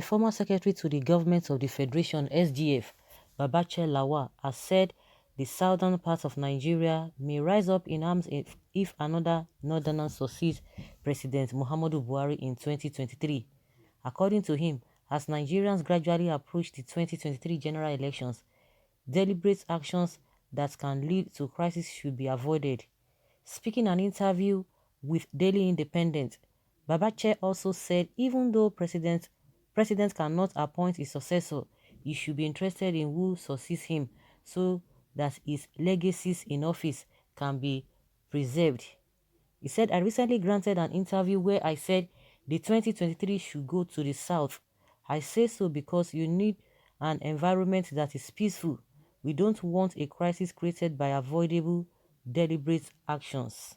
former secretary to the government of the Federation (SGF), Babache Lawal, has said the southern part of Nigeria may rise up in arms if another northerner succeeds President Muhammadu Buhari in 2023. According to him, as Nigerians gradually approach the 2023 general elections, deliberate actions that can lead to crisis should be avoided. Speaking in an interview with Daily Independent, Babache also said even though president cannot appoint his successor, he should be interested in who succeeds him so that his legacies in office can be preserved. He said, I recently granted an interview where I said the 2023 should go to the south. I say so because you need an environment that is peaceful. We don't want a crisis created by avoidable, deliberate actions.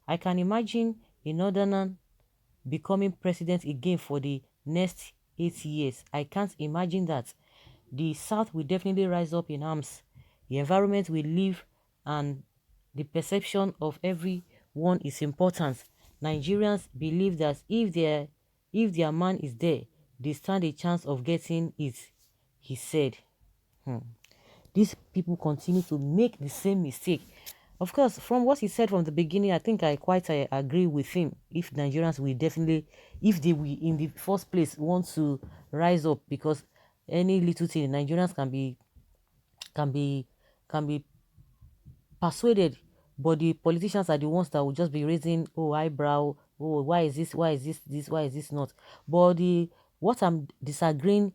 I can imagine a northerner becoming president again for the next 8 years. I can't imagine that. The South will definitely rise up in arms. The environment we live and the perception of everyone is important. Nigerians believe that if their man is there, they stand a chance of getting it, he said. These people continue to make the same mistake. Of course, from what he said from the beginning, I think I quite agree with him. If Nigerians will definitely, if they will in the first place want to rise up, because any little thing, Nigerians can be can be persuaded, but the politicians are the ones that will just be raising eyebrow. Oh, why is this? Why is this? Why is this not? But the what I'm disagreeing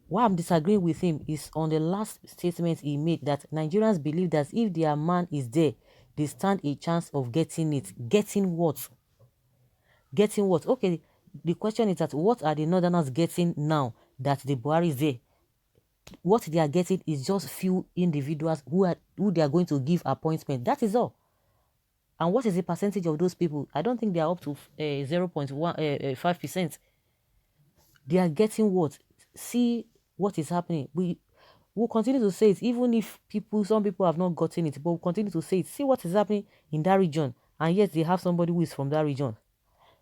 why I'm disagreeing with him is on the last statement he made, that Nigerians believe that if their man is there, they stand a chance of getting it. Getting what? Getting what? Okay, the question is that what are the northerners getting now that the Buhari is there? What they are getting is just few individuals who they are going to give appointment. That is all. And what is the percentage of those people? I don't think they are up to 0.5%. They are getting what? See what is happening. We will continue to say it, even if some people have not gotten it, but we'll continue to say it. See what is happening in that region, and yet they have somebody who is from that region.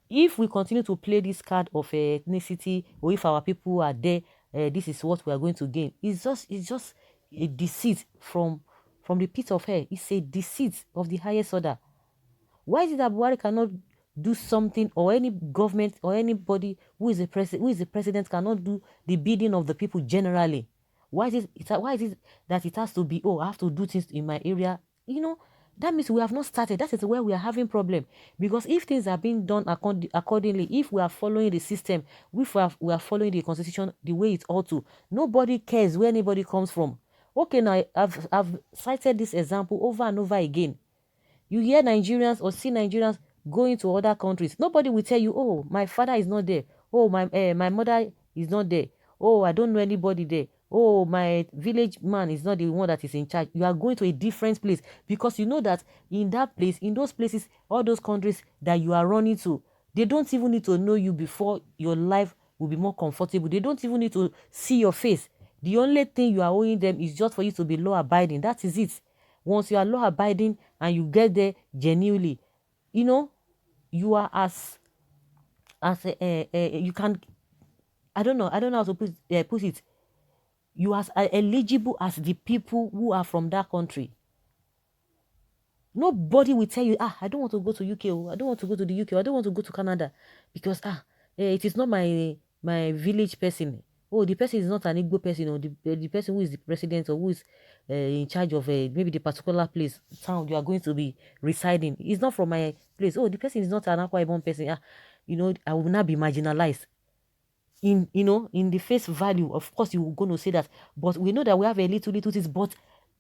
If we continue to play this card of ethnicity, or if our people are there, this is what we are going to gain. It's just a deceit from the pit of hell. It's a deceit of the highest order. Why is it that Buhari cannot do something, or any government or anybody who is the president cannot do the bidding of the people generally? Why is it that it has to be, I have to do things in my area? That means we have not started. That is where we are having problem. Because if things are being done accordingly, if we are following the system, if we are following the constitution the way it ought to, nobody cares where anybody comes from. Okay, now I've cited this example over and over again. You hear Nigerians or see Nigerians going to other countries. Nobody will tell you, oh, my father is not there. Oh, my mother is not there. Oh, I don't know anybody there. Oh, my village man is not the one that is in charge. You are going to a different place because you know that in that place, in those places, all those countries that you are running to, they don't even need to know you before your life will be more comfortable. They don't even need to see your face. The only thing you are owing them is just for you to be law-abiding. That is it. Once you are law-abiding and you get there genuinely, you are as you can, I don't know how to put it. You are as eligible as the people who are from that country. Nobody will tell you, I don't want to go to UK, I don't want to go to the UK, I don't want to go to Canada because it is not my village person. Oh, the person is not an Igbo person, or the person who is the president, or who is in charge of maybe the particular place, town you are going to be residing. It's not from my place. Oh, the person is not an Akwa Ibom person. I will not be marginalized. In the face value, of course, you are going to say that. But we know that we have a little things, but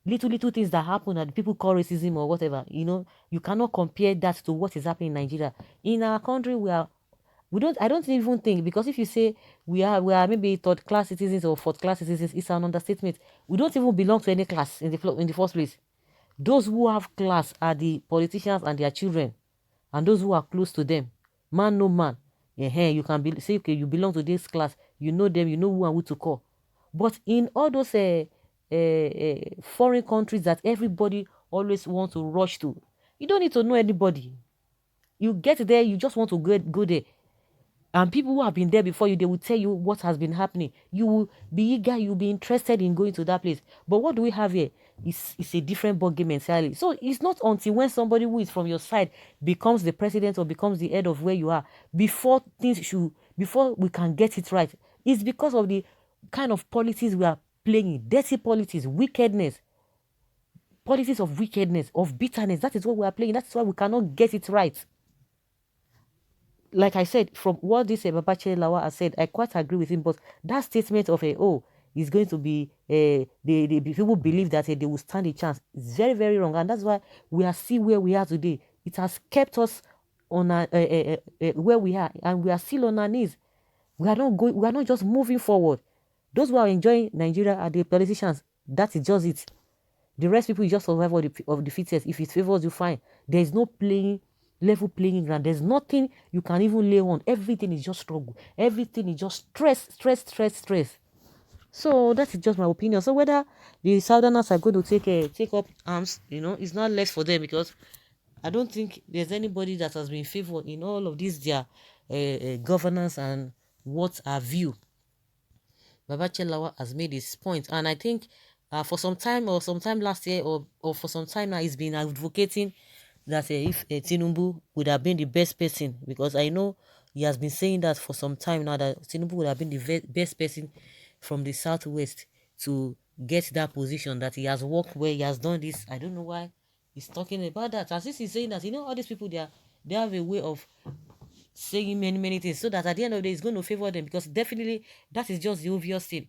little things that happen that people call racism or whatever. You cannot compare that to what is happening in Nigeria. In our country, I don't even think, because if you say we are maybe third class citizens or fourth class citizens, it's an understatement. We don't even belong to any class in the first place. Those who have class are the politicians and their children, and those who are close to them. Man, no man. You can say, okay, you belong to this class. You know them. You know who and who to call. But in all those foreign countries that everybody always wants to rush to, you don't need to know anybody. You get there, you just want to go there. And people who have been there before you, they will tell you what has been happening. You will be eager, you'll be interested in going to that place. But what do we have here? It's a different ball game entirely. So it's not until when somebody who is from your side becomes the president or becomes the head of where you are, before we can get it right. It's because of the kind of politics we are playing, dirty politics, wickedness, politics of wickedness, of bitterness. That is what we are playing. That's why we cannot get it right. Like I said, from what this Babache Lawa has said, I quite agree with him. But that statement of is going to be the people believe that they will stand a chance. It's very, very wrong, and that's why we are still where we are today. It has kept us on where we are, and we are still on our knees. We are not going. We are not just moving forward. Those who are enjoying Nigeria are the politicians. That is just it. The rest people, you just survive of the fittest. If it favors you, fine. There is no level playing ground. There's nothing you can even lay on. Everything is just struggle. Everything is just stress, stress, stress, stress. So that is just my opinion. So whether the Southerners are going to take up arms, it's not less for them, because I don't think there's anybody that has been favored in all of these their governance and what have you. Babache Lawa has made his point, and I think for some time, or sometime last year, or for some time now, he's been advocating that if Tinubu would have been the best person, because I know he has been saying that for some time now, that Tinubu would have been the best person from the southwest to get that position, that he has worked where he has done this. I don't know why he's talking about that, as if he's saying that all these people, they have a way of saying many, many things, so that at the end of the day, it's going to favor them, because definitely that is just the obvious thing.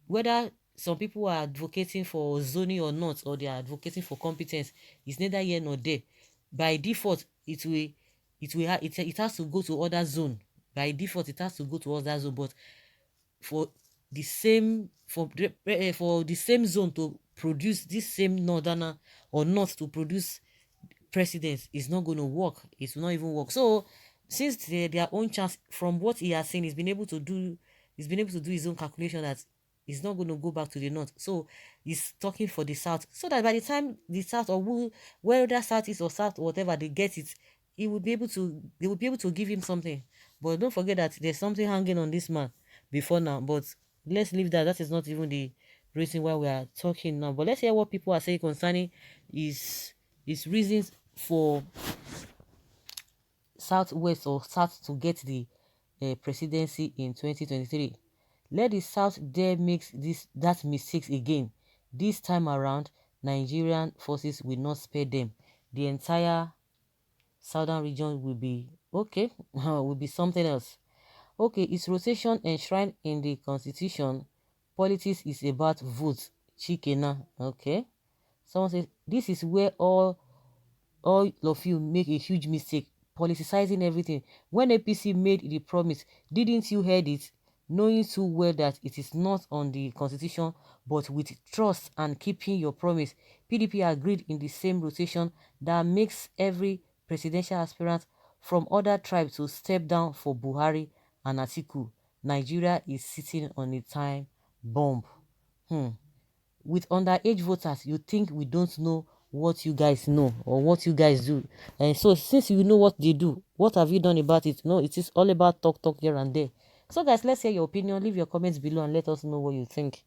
Whether some people are advocating for zoning or not, or they are advocating for competence, it's neither here nor there. By default, it has to go to other zone. By default, it has to go to other zone. But for for the same zone to produce this same northerner, or not to produce president, is not going to work. It will not even work. So since their own chance, from what he has seen, he's been able to do his own calculation that he's not going to go back to the north. So he's talking for the south, so that by the time the south, or whether south is or south, whatever, they get it, they will be able to give him something. But don't forget that there's something hanging on this man before now. But let's leave that. That is not even the reason why we are talking now. But let's hear what people are saying concerning his reasons for Southwest or South to get the presidency in 2023. Let the South dare make that mistakes again. This time around, Nigerian forces will not spare them. The entire southern region will be okay, will be something else. Okay, its rotation enshrined in the constitution. Politics is about votes. Chikena. Okay. Someone says this is where all of you make a huge mistake, politicizing everything. When APC made the promise, didn't you heard it, knowing too well that it is not on the constitution, but with trust and keeping your promise? PDP agreed in the same rotation that makes every presidential aspirant from other tribes to step down for Buhari and Atiku. Nigeria is sitting on a time bomb. With underage voters, you think we don't know what you guys know or what you guys do. And so since you know what they do, what have you done about it? No, it is all about talk here and there. So guys, let's hear your opinion. Leave your comments below and let us know what you think.